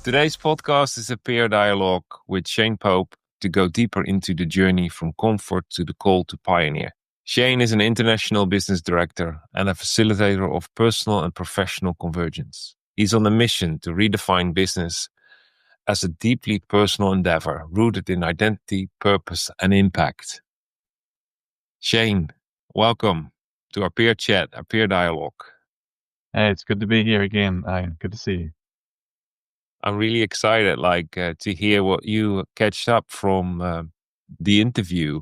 Today's podcast is a peer dialogue with Shane Pope to go deeper into the journey from comfort to the call to pioneer. Shane is an international business director and a facilitator of personal and professional convergence. He's on a mission to redefine business as a deeply personal endeavor rooted in identity, purpose, and impact. Shane, welcome to our peer chat, our peer dialogue. Hey, it's good to be here again. Good to see you. I'm really excited, to hear what you catched up from the interview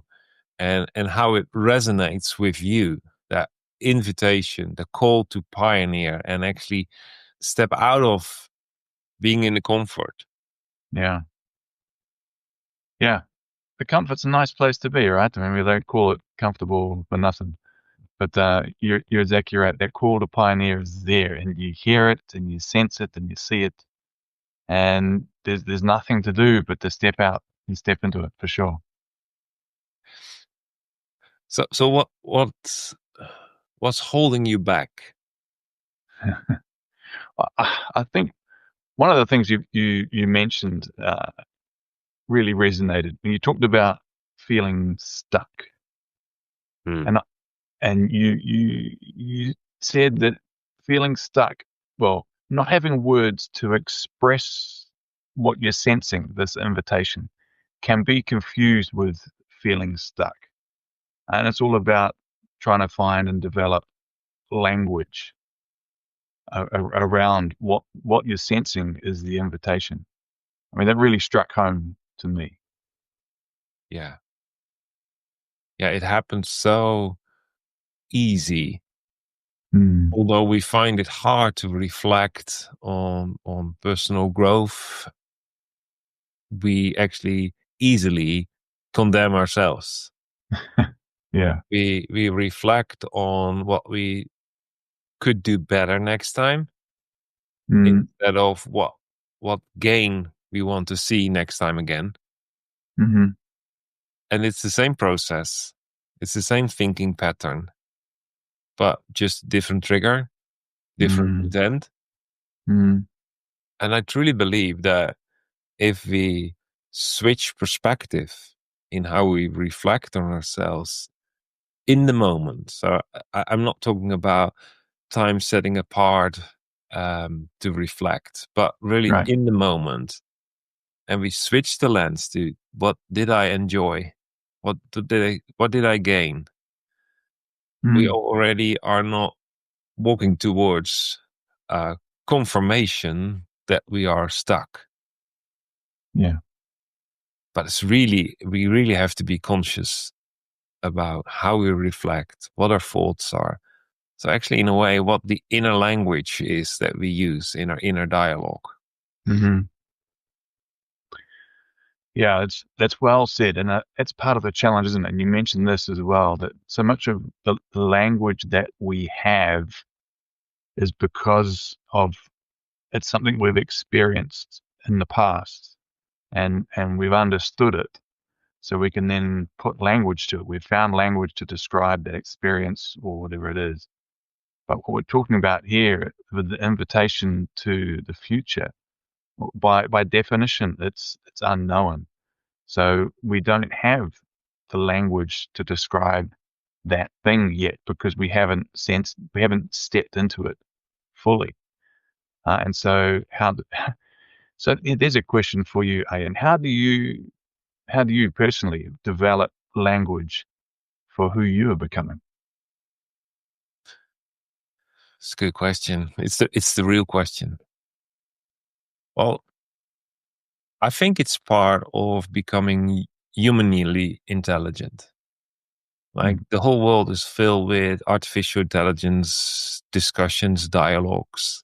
and how it resonates with you. That invitation, the call to pioneer, and actually step out of being in the comfort. Yeah. Yeah. The comfort's a nice place to be, right? I mean, we don't call it comfortable for nothing. But you're exactly right. That call to pioneer is there, and you hear it, and you sense it, and you see it, and there's nothing to do but to step out and step into it for sure. So what's holding you back? I think one of the things you mentioned really resonated when you talked about feeling stuck, Hmm. and and you said that feeling stuck, well, not having words to express what you're sensing, this invitation, can be confused with feeling stuck. And it's all about trying to find and develop language around what you're sensing is the invitation. I mean, that really struck home to me. Yeah, yeah, it happens so easy. Mm. Although we find it hard to reflect on personal growth, we actually easily condemn ourselves. Yeah. We reflect on what we could do better next time Mm. instead of what gain we want to see next time again. Hmm. And it's the same process. It's the same thinking pattern, but just different trigger, different Mm. intent. Mm. And I truly believe that if we switch perspective in how we reflect on ourselves in the moment. So I'm not talking about time setting apart to reflect, but really Right. in the moment. And we switch the lens to what did I enjoy? What did I gain? We Mm. already are not walking towards confirmation that we are stuck. Yeah. But we really have to be conscious about how we reflect, what our thoughts are. So actually, in a way, what the inner language is that we use in our inner dialogue. Hmm. Yeah, that's well said, and that's part of the challenge, isn't it? And you mentioned this as well, that so much of the language that we have is because of it's something we've experienced in the past, and we've understood it, so we can then put language to it. We've found language to describe that experience or whatever it is. But what we're talking about here, with the invitation to the future, by definition, it's unknown. So we don't have the language to describe that thing yet because we haven't stepped into it fully. And so so there's a question for you, Ian. How do you personally develop language for who you are becoming? It's a good question. It's the real question. Well, I think it's part of becoming humanly intelligent. Like Mm. the whole world is filled with artificial intelligence discussions, dialogues.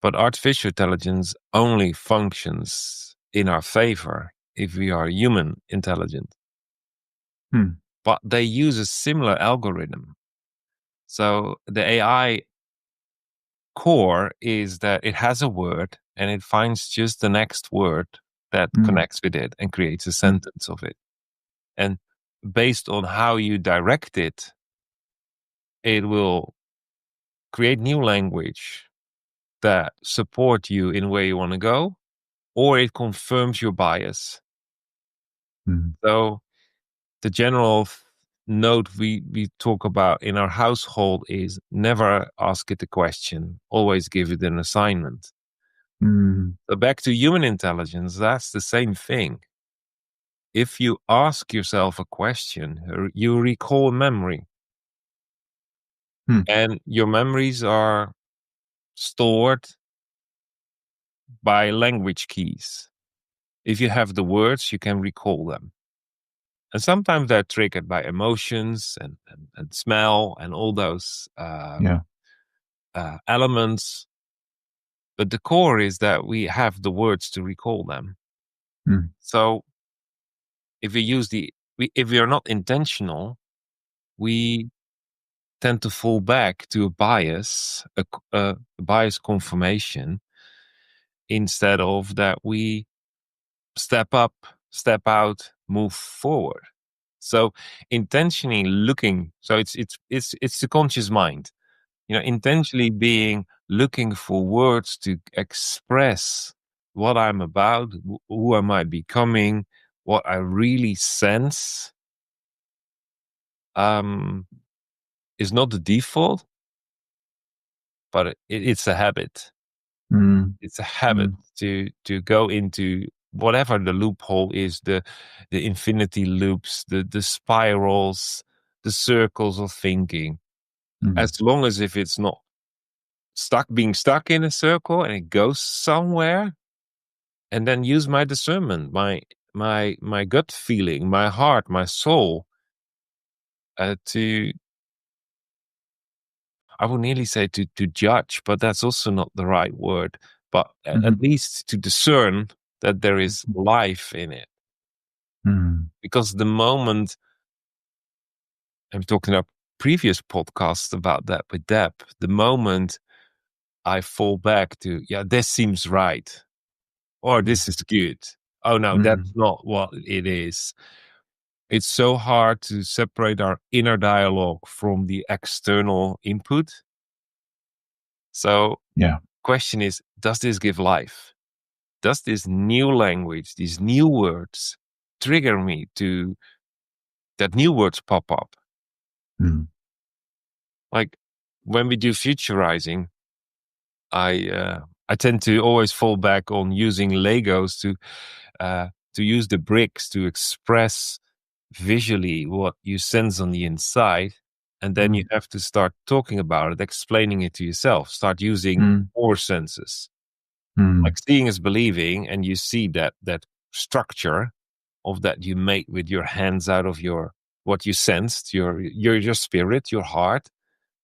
But artificial intelligence only functions in our favor if we are human intelligent. Mm. But they use a similar algorithm. So the AI core is that it has a word and it finds just the next word that Mm. connects with it and creates a Mm. sentence of it. And based on how you direct it, it will create new language that support you in where you want to go, or it confirms your bias. So the general note we talk about in our household is never ask it a question, always give it an assignment. So back to human intelligence, that's the same thing. If you ask yourself a question, you recall a memory. And your memories are stored by language keys. If you have the words, you can recall them. And sometimes they're triggered by emotions and smell and all those elements. But the core is that we have the words to recall them. So if if we are not intentional, we tend to fall back to a bias, a bias confirmation, instead of that we step up, step out, move forward. So intentionally looking, so it's the conscious mind, intentionally being looking for words to express what I'm about, who am I becoming, what I really sense, is not the default, but it's a habit. It's a habit to go into whatever the loophole is, the infinity loops, the spirals, the circles of thinking. As long as if it's not being stuck in a circle and it goes somewhere, and then use my discernment, my gut feeling, my heart, my soul, to, I would nearly say to judge, but that's also not the right word. But at least to discern that there is life in it. Because the moment, I'm talking about previous podcasts about that with Deb, the moment I fall back to, yeah, this seems right, or this is good. Oh no, that's not what it is. It's so hard to separate our inner dialogue from the external input. So, question is, does this give life? Does this new language, these new words, trigger me to that new words pop up? Like when we do futurizing, I tend to always fall back on using Legos to use the bricks to express visually what you sense on the inside, and then you have to start talking about it, explaining it to yourself. Start using more senses. Like seeing is believing, and you see that structure of that you made with your hands out of your what you sensed, your spirit, your heart.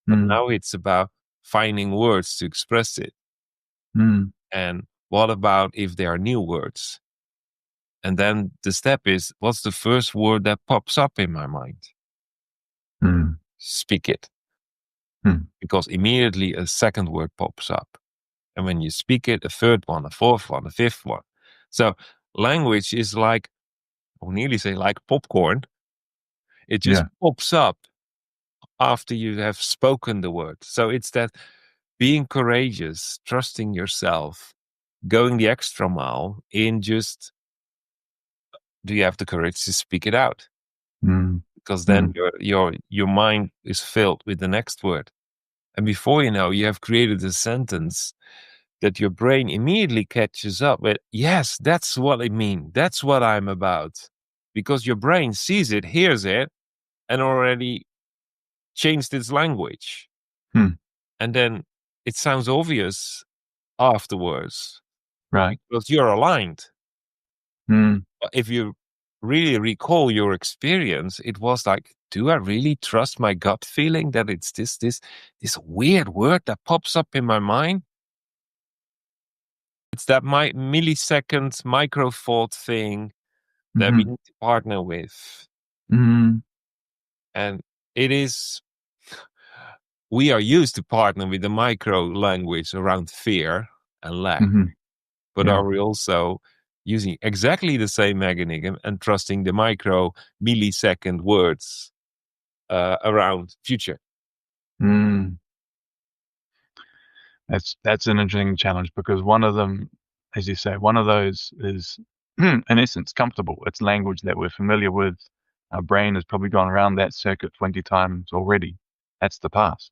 But now it's about finding words to express it. And what about if there are new words? And then the step is, what's the first word that pops up in my mind? Speak it. Because immediately a second word pops up. And when you speak it, a third one, a fourth one, a fifth one. So language is like, I will nearly say like popcorn. It just pops up after you have spoken the word. So it's that being courageous, trusting yourself, going the extra mile in just, do you have the courage to speak it out? Because then your mind is filled with the next word. And before you know, you have created a sentence that your brain immediately catches up with. Yes, that's what I mean. That's what I'm about. Because your brain sees it, hears it, and already changed its language. And then it sounds obvious afterwards. Right. Because you're aligned. But if you really recall your experience, it was like, do I really trust my gut feeling that it's this weird word that pops up in my mind? It's that millisecond micro thought thing that we need to partner with. And it is, we are used to partner with the micro language around fear and lack. But are we also using exactly the same mechanism and trusting the micro millisecond words around future? That's an interesting challenge because one of them, as you say, one of those is in essence comfortable. It's language that we're familiar with. Our brain has probably gone around that circuit 20 times already. That's the past.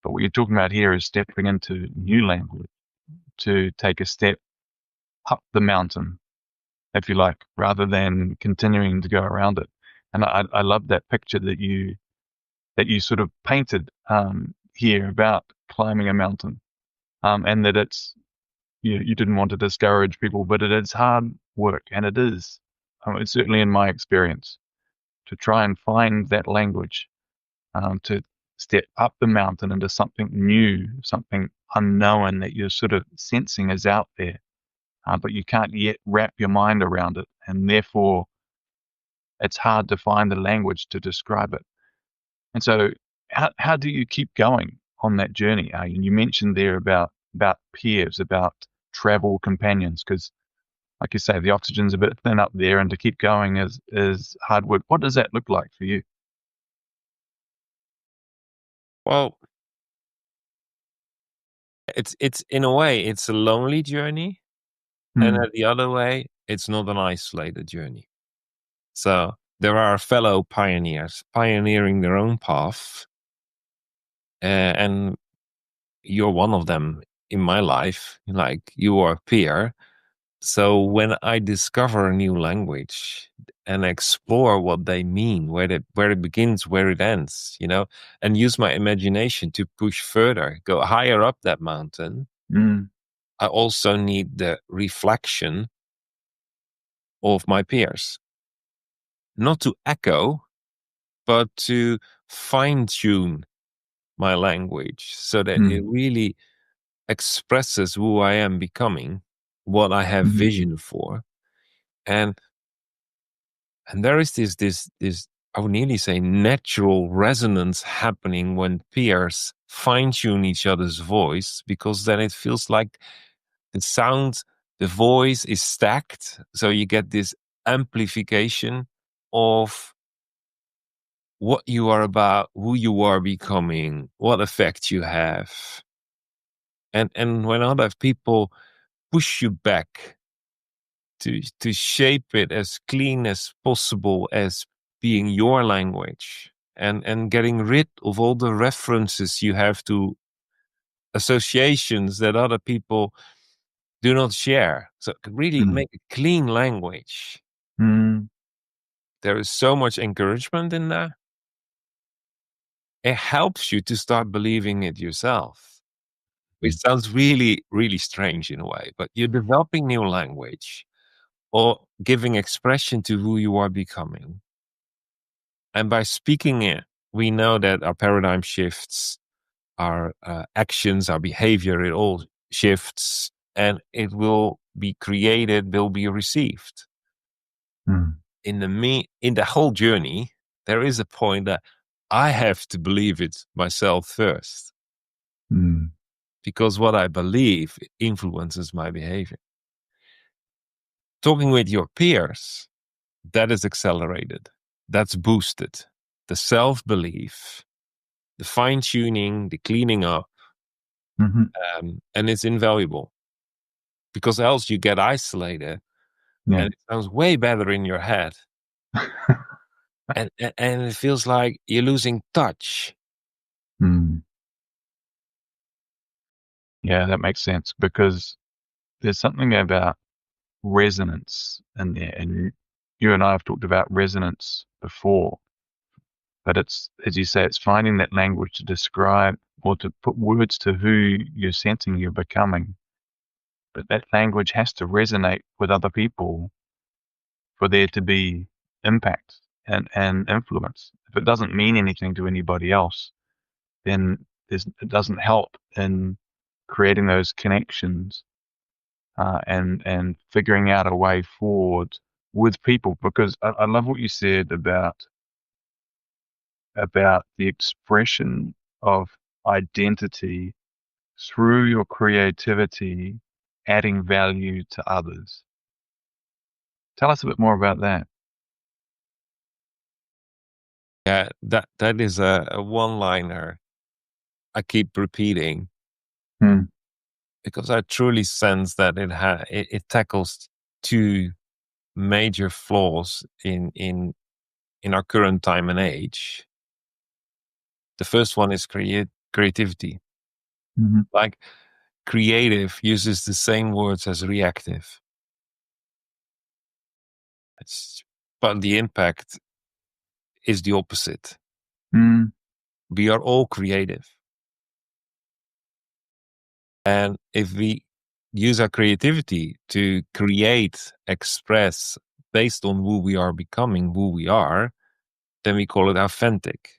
But what you're talking about here is stepping into new language to take a step up the mountain, if you like, rather than continuing to go around it. And I love that picture that you sort of painted here about climbing a mountain, and that you didn't want to discourage people, but it is hard work, and it is. It's certainly in my experience to try and find that language, to step up the mountain into something new, something unknown that you're sort of sensing is out there, but you can't yet wrap your mind around it, and therefore it's hard to find the language to describe it. And so, how do you keep going on that journey? You mentioned there about peers, about travel companions, because like you say, the oxygen's a bit thin up there, and to keep going is hard work. What does that look like for you? Well, it's in a way it's a lonely journey, and Mm, at the other way, it's not an isolated journey. So there are fellow pioneers pioneering their own path, and you're one of them in my life. Like you are a peer. So when I discover a new language and explore what they mean, where it begins, where it ends, and use my imagination to push further, go higher up that mountain, mm, I also need the reflection of my peers, not to echo, but to fine tune my language so that it mm, really expresses who I am becoming, what I have mhm, vision for. And there is this I would nearly say natural resonance happening when peers fine tune each other's voice, because then it feels like the sound, the voice is stacked. So you get this amplification of what you are about, who you are becoming, what effect you have. And when other people push you back to shape it as clean as possible as being your language, and getting rid of all the references you have to associations that other people do not share. So really mm, make a clean language. mm, There is so much encouragement in there. It helps you to start believing it yourself, which mm, sounds really, really strange in a way, but you're developing new language or giving expression to who you are becoming. And by speaking it, we know that our paradigm shifts, our actions, our behavior, it all shifts, and it will be created, will be received. mm, In the whole journey, there is a point that I have to believe it myself first, mm, because what I believe influences my behavior. Talking with your peers, that is accelerated, that's boosted. The self belief, the fine tuning, the cleaning up, mhm. and it's invaluable, because else you get isolated Yeah. and it sounds way better in your head, and it feels like you're losing touch. Mm. Yeah, that makes sense because there's something about resonance in there, and you and I have talked about resonance before, but it's, as you say, it's finding that language to describe or to put words to who you're sensing you're becoming. But that language has to resonate with other people for there to be impact and influence. If it doesn't mean anything to anybody else, then it doesn't help in creating those connections, and figuring out a way forward with people. Because I love what you said about the expression of identity through your creativity, adding value to others. Tell us a bit more about that. Yeah, that is a one liner I keep repeating. Mm. because I truly sense that it tackles two major flaws in our current time and age. The first one is creativity. Mm-hmm. Like creative uses the same words as reactive. But the impact is the opposite. Mm. We are all creative. And if we use our creativity to create, express based on who we are becoming, who we are, then we call it authentic.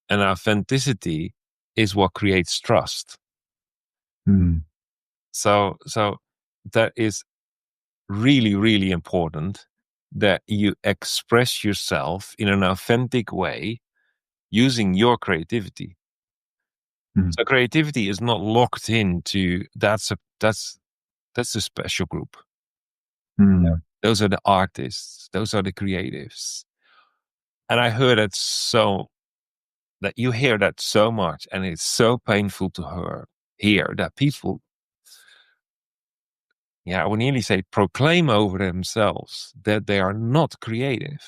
And authenticity is what creates trust. Mm. So that is really, really important that you express yourself in an authentic way using your creativity. Mm. So creativity is not locked into that's a special group. Mm. Those are the artists. Those are the creatives. And I heard that you hear that so much, and it's so painful to hear that people, yeah, I would nearly say proclaim over themselves that they are not creative.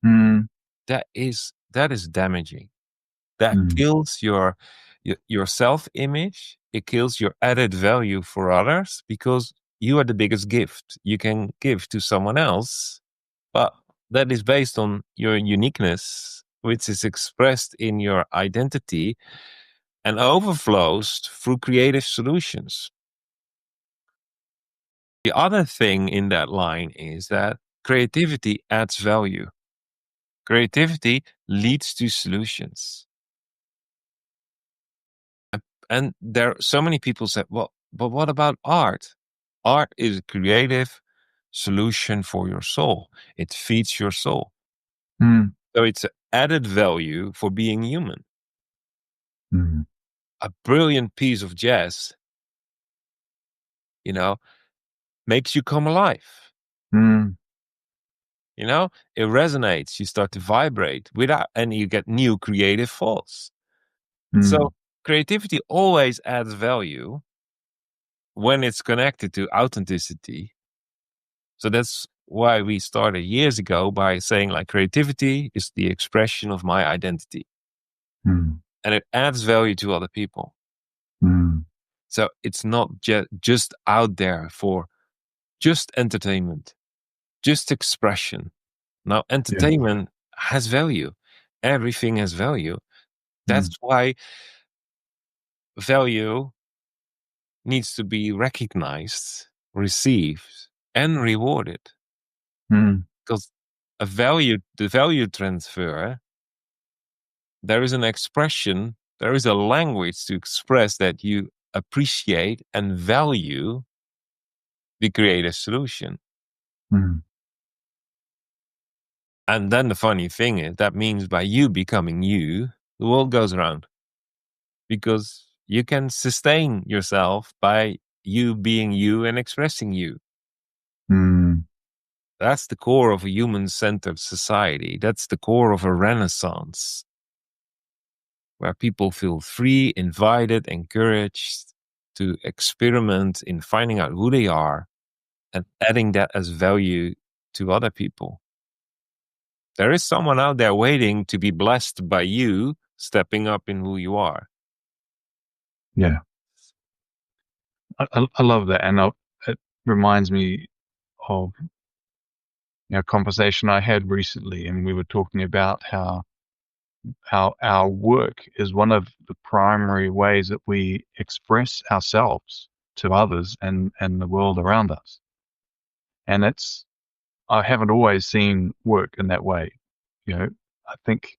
Mm. That is damaging. That Mm. kills your self-image. It kills your added value for others because you are the biggest gift you can give to someone else. But that is based on your uniqueness, which is expressed in your identity and overflows through creative solutions. The other thing in that line is that creativity adds value. Creativity leads to solutions. And there are so many people say, well, but what about art? Art is a creative solution for your soul. It feeds your soul. Mm. So it's an added value for being human. Mm. A brilliant piece of jazz, you know, makes you come alive. Mm. It resonates. You start to vibrate and you get new creative thoughts. Mm. So creativity always adds value when it's connected to authenticity. So that's why we started years ago by saying like creativity is the expression of my identity Mm. and it adds value to other people. Mm. So it's not just out there for just entertainment, just expression. Now, Yeah. entertainment has value. Everything has value. That's Mm. why value needs to be recognized, received, and rewarded. Mm. Because the value transfer, there is an expression, there is a language to express that you appreciate and value the creative solution. Mm. And then the funny thing is that means by you becoming you, the world goes around because you can sustain yourself by you being you and expressing you. Mm. That's the core of a human-centered society. That's the core of a renaissance where people feel free, invited, encouraged to experiment in finding out who they are and adding that as value to other people. There is someone out there waiting to be blessed by you stepping up in who you are. Yeah. I love that, and it reminds me of a conversation I had recently, and we were talking about how our work is one of the primary ways that we express ourselves to others and the world around us. And I haven't always seen work in that way. I think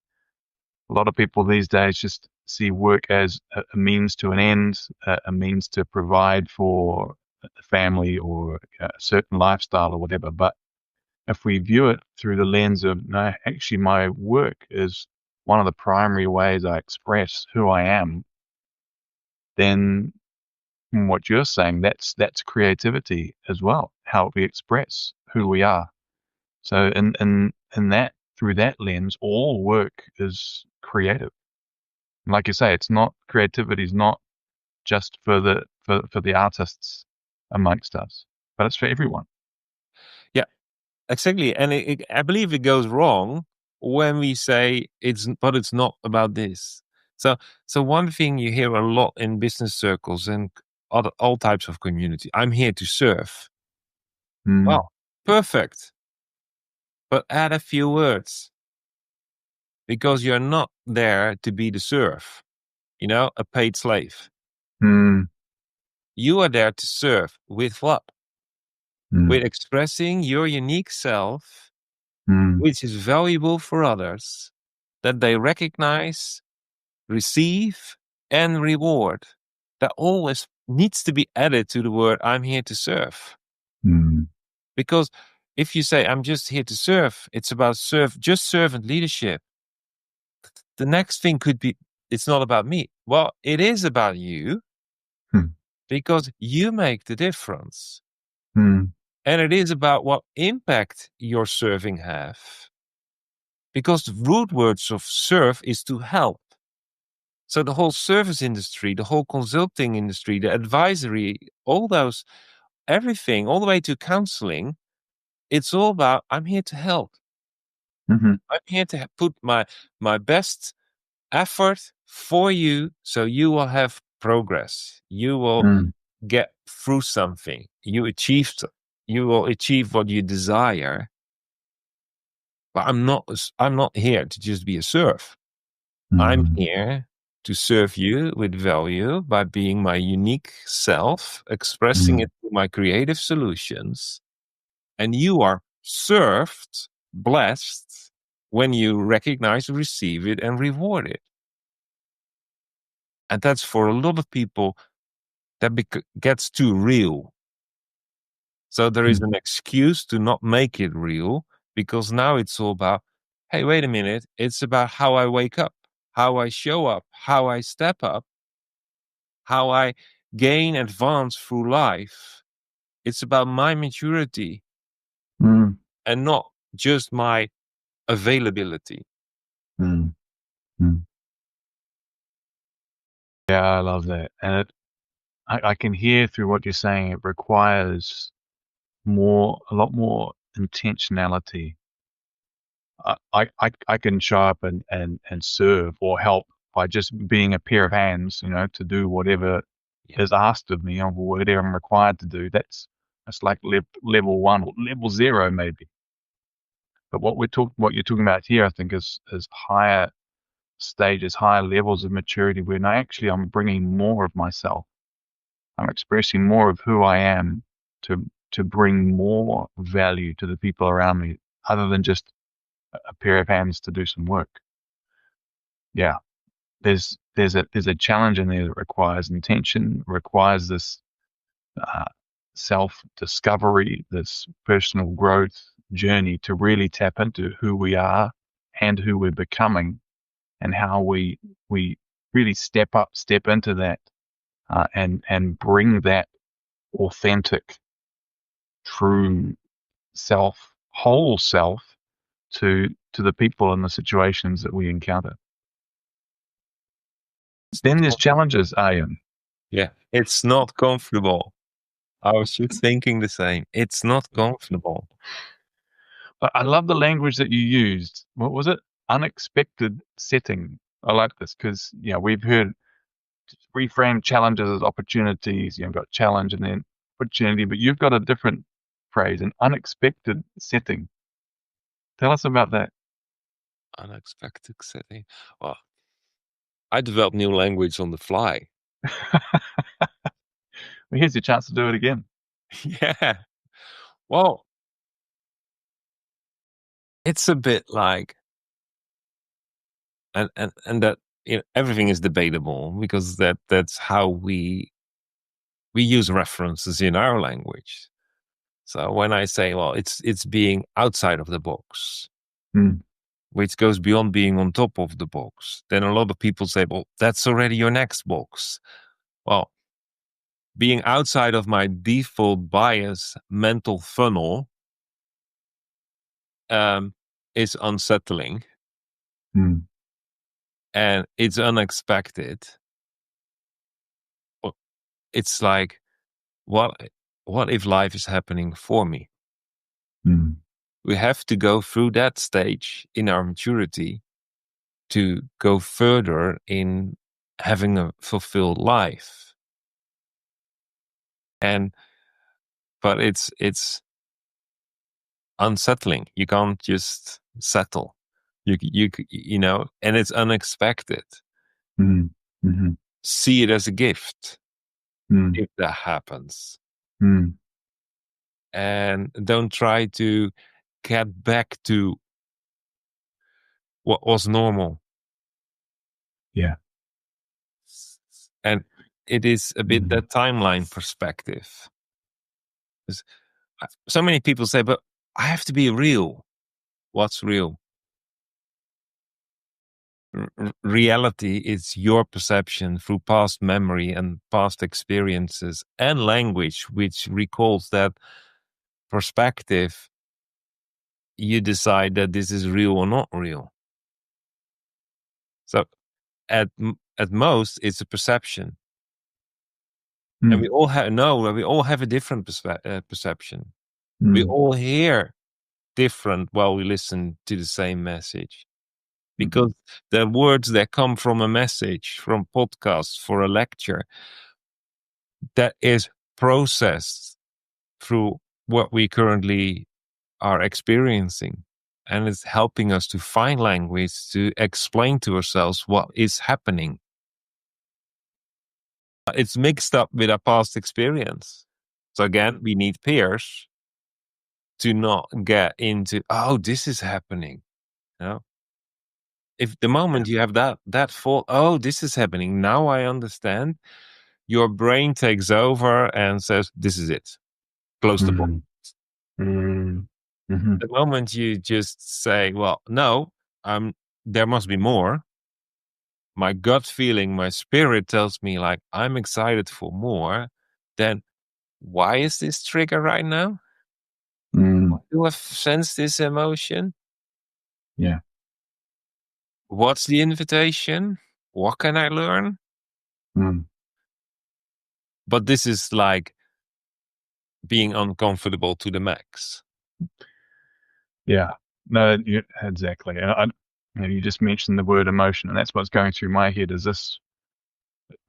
a lot of people these days just see work as a means to an end, a means to provide for a family or a certain lifestyle or whatever. But if we view it through the lens of, no, actually, my work is one of the primary ways I express who I am, then from what you're saying, that's creativity as well, how we express who we are. So in that through that lens, all work is creative. Like you say, it's not creativity is not just for the artists amongst us, but it's for everyone. Yeah, exactly. And I believe it goes wrong when we say but it's not about this. So one thing you hear a lot in business circles and all types of community, I'm here to serve. Mm, Well, perfect. But add a few words because you're not there to be the serf, a paid slave. mm, You are there to serve with what? mm, With expressing your unique self, mm, which is valuable for others, that they recognize, receive, and reward. That always needs to be added to the word I'm here to serve. mm, Because if you say I'm just here to serve, it's about just servant leadership. The next thing could be it's not about me. Well, it is about you mm, because you make the difference. mm, And it is about what impact your serving have. Because the root words of serve is to help. So the whole service industry, the whole consulting industry, the advisory, all those, everything, all the way to counseling, it's all about I'm here to help. mhm, I'm here to put my best effort for you so you will have progress. You will mm, get through something. You will achieve what you desire. But I'm not here to just be a serf. I'm mm, here to serve you with value by being my unique self, expressing mm, it through my creative solutions. And you are served, blessed, when you recognize, receive it, and reward it. And that's for a lot of people that gets too real. So there is mm, an excuse to not make it real because now it's all about, hey, wait a minute. It's about how I wake up, how I show up, how I step up, how I gain advance through life. It's about my maturity mm, and not just my availability. mm, mm. Yeah, I love that. And I can hear through what you're saying, it requires a lot more intentionality. I can show up and serve or help by just being a pair of hands, to do whatever Yeah. is asked of me or whatever I'm required to do. That's like level one or level zero maybe. But what you're talking about here, I think, is higher stages, higher levels of maturity when I'm bringing more of myself. I'm expressing more of who I am to bring more value to the people around me, other than just a pair of hands to do some work. Yeah, there's a challenge in there that requires intention, requires this uh, self discovery, this personal growth journey to really tap into who we are and who we're becoming, and how we really step into that, and bring that authentic, true self, whole self to the people and the situations that we encounter. It's Then not there's challenges, Arjan. Yeah, it's not comfortable. I was just thinking the same. It's not comfortable. But I love the language that you used. What was it? Unexpected setting. I like this because we've heard reframe challenges as opportunities. You've got challenge and then opportunity, but you've got a different phrase, an unexpected setting. Tell us about that. Unexpected setting. Well, I develop new language on the fly. Well, here's your chance to do it again. Yeah. Well, it's a bit like, and that everything is debatable because that's how we use references in our language. So when I say, well, it's being outside of the box, Mm, which goes beyond being on top of the box, then a lot of people say, well, that's already your next box. Well, being outside of my default bias mental funnel um, is unsettling mm, and it's unexpected. it's like, what if life is happening for me? We have to go through that stage in our maturity to go further in having a fulfilled life. But it's unsettling. You can't just settle. You know, and it's unexpected. See it as a gift if that happens. And don't try to get back to what was normal. Yeah. And it is a bit that timeline perspective. So many people say, but I have to be real. What's real? Reality is your perception through past memory and past experiences and language, which recalls that perspective. You decide that this is real or not real. So at most, it's a perception. And we all have a different perception. We all hear different while we listen to the same message. Because the words that come from a message, from podcasts, for a lecture, that is processed through what we currently are experiencing. And it's helping us to find language to explain to ourselves what is happening. It's mixed up with our past experience. So again, we need peers to not get into, oh, this is happening. You know? If the moment you have that thought, oh, this is happening, now I understand, your brain takes over and says, this is it. Close the book. The moment you just say, well, no, there must be more. My gut feeling, my spirit tells me like, I'm excited for more. Then why is this trigger right now? Why do I sense this emotion? Yeah. What's the invitation? What can I learn? But this is like being uncomfortable to the max. Yeah. No, exactly. And you just mentioned the word emotion, and that's what's going through my head. Is this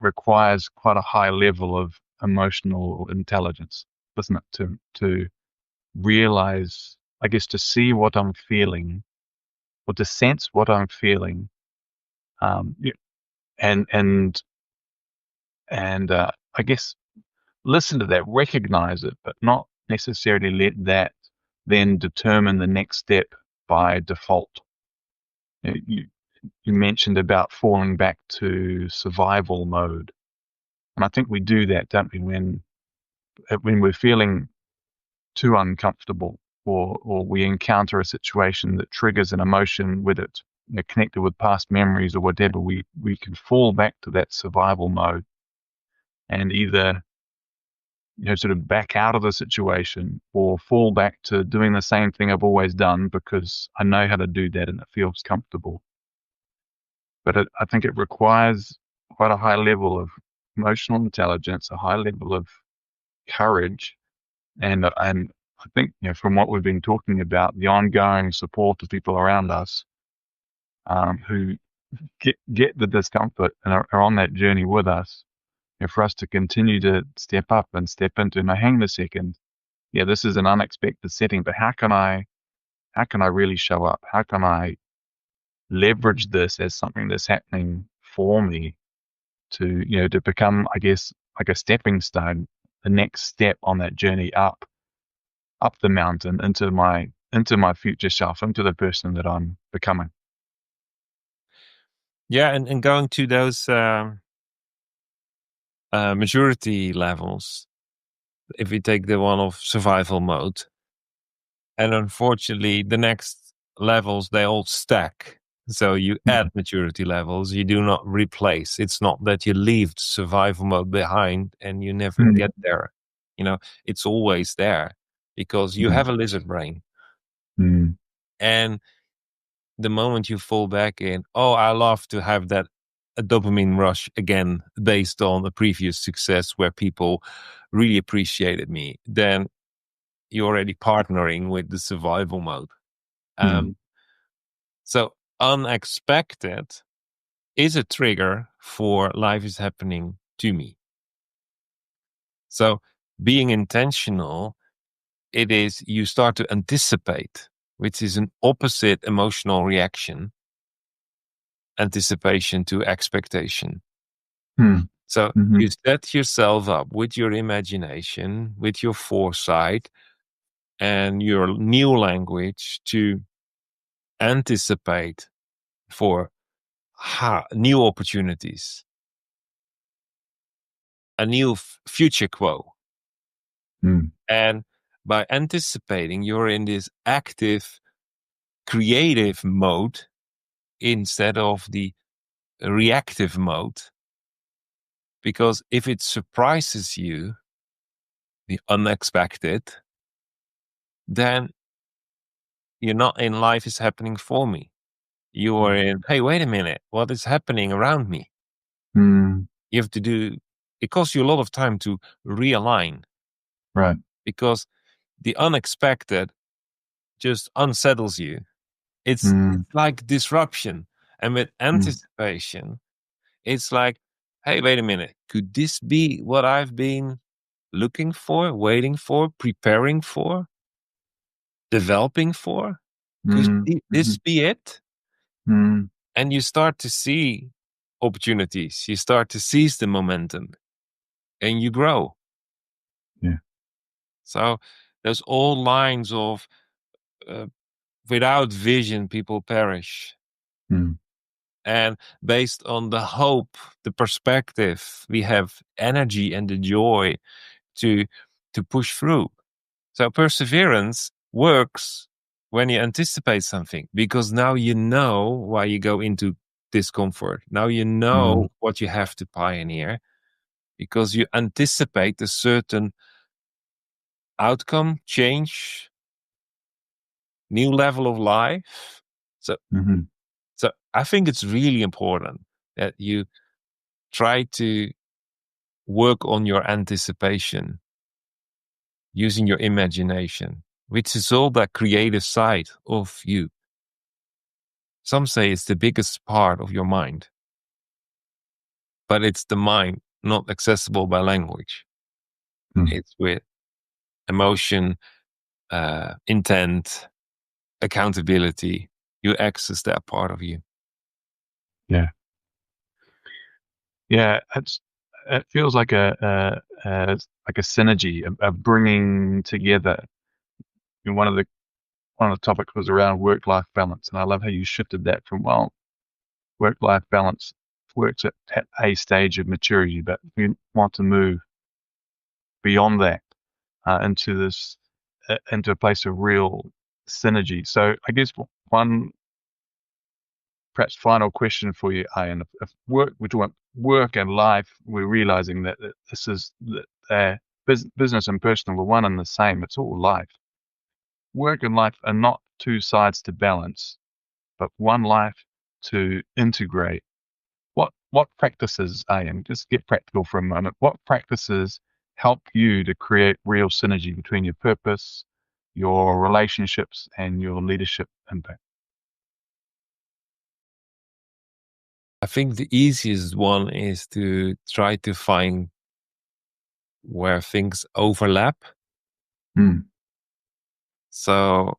requires quite a high level of emotional intelligence, doesn't it? To realize, I guess, to see what I'm feeling, or to sense what I'm feeling, and I guess listen to that, recognize it, but not necessarily let that then determine the next step by default. You mentioned about falling back to survival mode, and I think we do that, don't we, when we're feeling too uncomfortable, or we encounter a situation that triggers an emotion with it, connected with past memories or whatever. We can fall back to that survival mode and either sort of back out of the situation or fall back to doing the same thing I've always done because I know how to do that and it feels comfortable. But I think it requires quite a high level of emotional intelligence, a high level of courage, and I think from what we've been talking about, the ongoing support of people around us who get the discomfort and are on that journey with us, for us to continue to step up and step into. Now, hang on a second. Yeah, this is an unexpected setting, but how can I really show up? How can I leverage this as something that's happening for me to become, I guess, like a stepping stone, the next step on that journey up the mountain into my future self, into the person that I'm becoming. Yeah, and going to those maturity levels, if we take the one of survival mode, and unfortunately the next levels, they all stack. So you add maturity levels, you do not replace. It's not that you leave survival mode behind and you never get there. It's always there because you have a lizard brain. And the moment you fall back in, oh, I love to have that a dopamine rush again based on a previous success where people really appreciated me, then you're already partnering with the survival mode. Mm. So unexpected is a trigger for life is happening to me. So being intentional, it is you start to anticipate, which is an opposite emotional reaction, anticipation to expectation. Mm. So Mm-hmm. you set yourself up with your imagination, with your foresight, and your new language to anticipate for new opportunities, a new future quo. Mm. And by anticipating, you're in this active, creative mode instead of the reactive mode. Because if it surprises you, the unexpected, then you're not in life is happening for me. You are in, hey, wait a minute, what is happening around me? Mm. You have to do, it costs you a lot of time to realign Right. because the unexpected just unsettles you. It's Mm. like disruption. And with Mm. anticipation, it's like, hey, wait a minute, could this be what I've been looking for, waiting for, preparing for, developing for? Could Mm. this Mhm. be it? Mm. And you start to see opportunities, you start to seize the momentum, and you grow. Yeah. So there's all lines of uh, without vision, people perish. Mm. And based on the hope, the perspective, we have energy and the joy to push through. So perseverance works when you anticipate something because now you know why you go into discomfort. Now you Mm. know what you have to pioneer because you anticipate a certain outcome, change, new level of life. So, Mhm. so I think it's really important that you try to work on your anticipation using your imagination, which is all that creative side of you. Some say it's the biggest part of your mind, but it's the mind not accessible by language. Mm. It's with emotion, intent, accountability. You access that part of you. Yeah. Yeah. It feels like like a synergy, a bringing together. And one of the topics was around work-life balance, and I love how you shifted that from, well, work-life balance works at a stage of maturity, but we want to move beyond that into into a place of real synergy. So I guess one perhaps final question for you, Ian. If we talk about work and life, we're realizing that this is that business and personal are one and the same. It's all life. Work and life are not two sides to balance, but one life to integrate. What practices, Ian? Just get practical for a moment. What practices help you to create real synergy between your purpose, your relationships, and your leadership impact? I think the easiest one is to try to find where things overlap. Mm. So,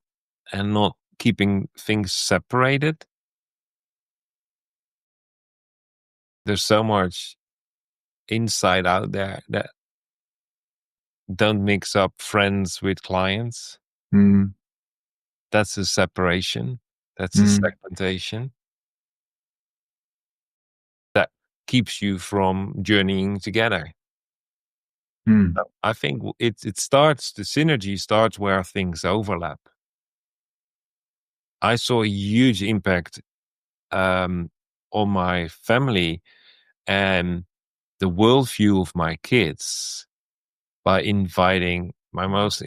and not keeping things separated. There's so much insight out there that don't mix up friends with clients. Mm. That's a separation. That's a Mm. segmentation that keeps you from journeying together. Mm. So I think it starts, the synergy starts where things overlap. I saw a huge impact on my family and the worldview of my kids by inviting my most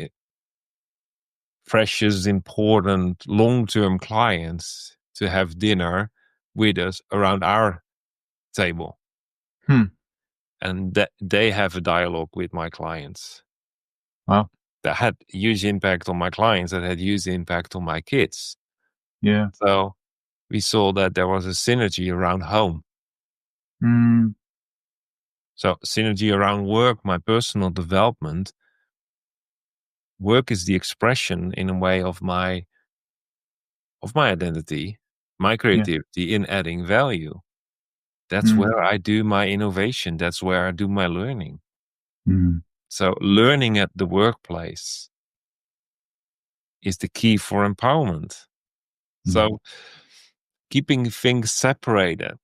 precious, important, long-term clients to have dinner with us around our table. Hmm. And that they have a dialogue with my clients. Well, That had huge impact on my clients, that had huge impact on my kids. yeah. So we saw that there was a synergy around home. Mm, So synergy around work, my personal development. Work is the expression in a way of my identity, my yeah. creativity in adding value. That's Mm, where I do my innovation. That's where I do my learning. mm, So learning at the workplace is the key for empowerment. mm, So keeping things separated.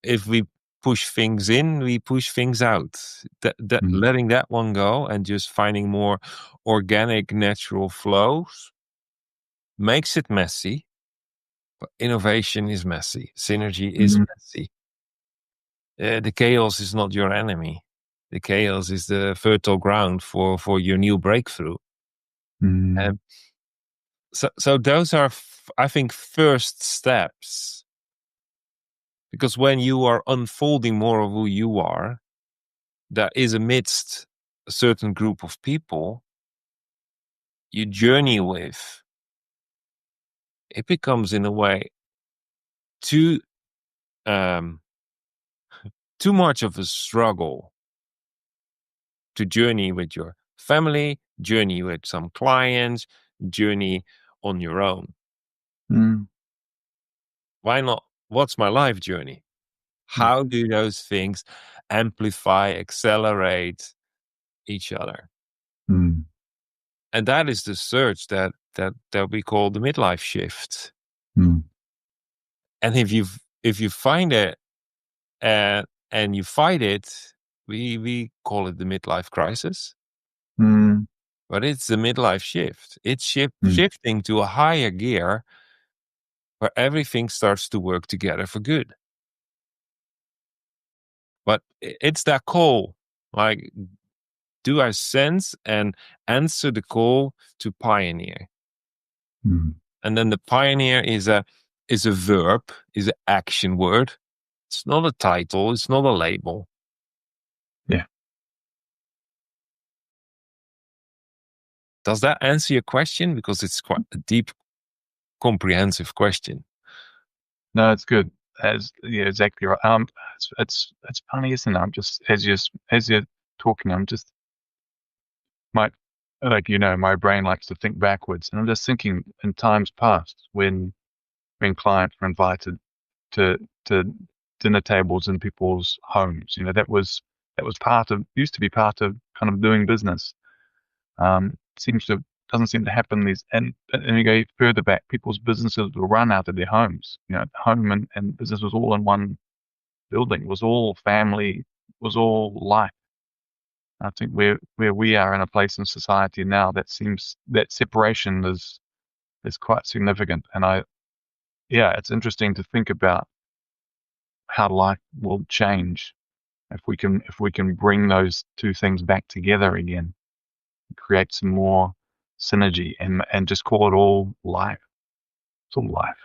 If we push things in, we push things out. That mm, letting that one go and just finding more organic, natural flows makes it messy. But innovation is messy. Synergy is mm, messy. The chaos is not your enemy. The chaos is the fertile ground for your new breakthrough. mm, And so those are, I think, first steps. Because when you are unfolding more of who you are, that is amidst a certain group of people you journey with, it becomes in a way too um, too much of a struggle to journey with your family, journey with some clients, journey on your own. mm, Why not? What's my life journey? yeah. How do those things amplify, accelerate each other? Mm, And that is the search that we call the midlife shift. mm, And if you find it and you fight it, we call it the midlife crisis. mm, But it's the midlife shift. It's mm, shifting to a higher gear where everything starts to work together for good. But it's that call. Like, do I sense and answer the call to pioneer? mm. And then the pioneer is a verb, is an action word. It's not a title. It's not a label. Yeah. Does that answer your question? Because it's quite a deep, comprehensive question. No, it's good. As yeah, exactly right. It's funny, isn't it? I'm just as you're talking, I'm just my like my brain likes to think backwards, and I'm just thinking in times past when clients were invited to dinner tables in people's homes. That was used to be part of kind of doing business. Seems to Doesn't seem to happen these and you go further back, people's businesses were run out of their homes. Home and business was all in one building. It was all family, was all life. I think where we are in a place in society now that seems that separation is quite significant. And it's interesting to think about how life will change if we can bring those two things back together again, create some more synergy and just call it all life. It's all life.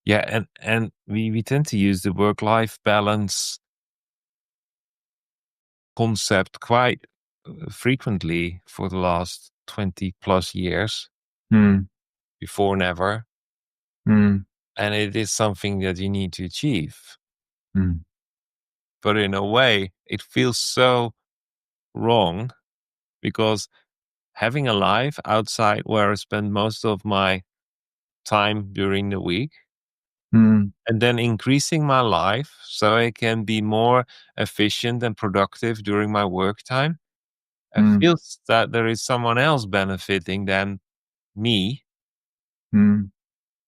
Yeah, and we tend to use the work-life balance concept quite frequently for the last 20 plus years, Hmm. before never. Hmm. And it is something that you need to achieve. Hmm. But in a way, it feels so wrong because having a life outside where I spend most of my time during the week Hmm. and then increasing my life so I can be more efficient and productive during my work time. I Hmm. feel that there is someone else benefiting than me Hmm.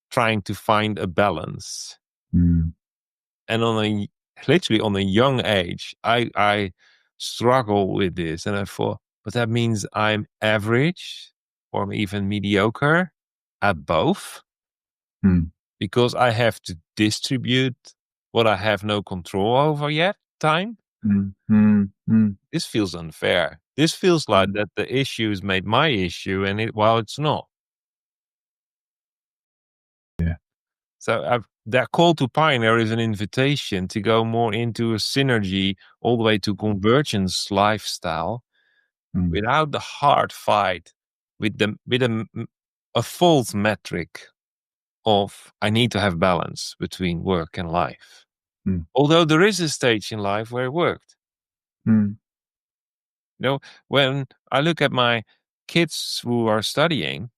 trying to find a balance. Hmm. And literally on a young age, I struggle with this, and I thought, but that means I'm average or even mediocre at both Hmm. because I have to distribute what I have no control over yet. Time. Hmm. Hmm. Hmm. This feels unfair. This feels like Hmm. that the issue is made my issue, and while it's not. Yeah. So that call to pioneer is an invitation to go more into a synergy all the way to convergence lifestyle without the hard fight with a false metric of I need to have balance between work and life. Although there is a stage in life where it worked. When I look at my kids who are studying,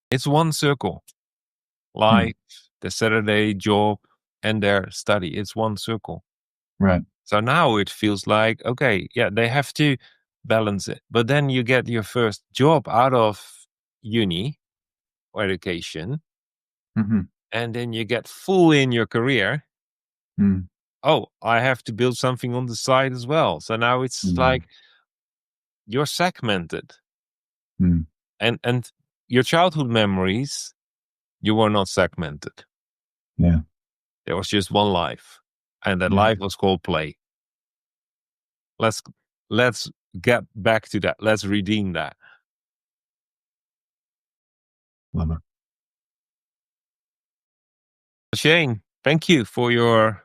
it's one circle. Life, the Saturday job, and their study. It's one circle. Right. So now it feels like, okay, yeah, they have to balance it. But then you get your first job out of uni or education, and then you get full in your career. Oh, I have to build something on the side as well. So now it's like you're segmented. And your childhood memories, you were not segmented. Yeah. There was just one life, and that life was called play. Let's get back to that. Let's redeem that. Love it. Shane, thank you for your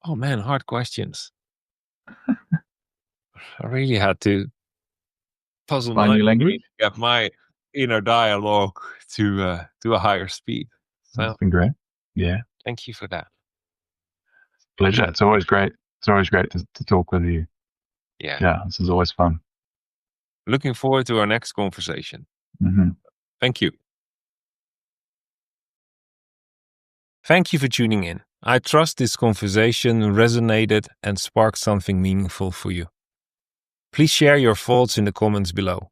hard questions. I really had to puzzle Find my new language. Get my inner dialogue to a higher speed. So That's been great. Yeah. Thank you for that. Pleasure. It's always great. It's always great to talk with you. Yeah. This is always fun. Looking forward to our next conversation. Thank you. Thank you for tuning in. I trust this conversation resonated and sparked something meaningful for you. Please share your thoughts in the comments below.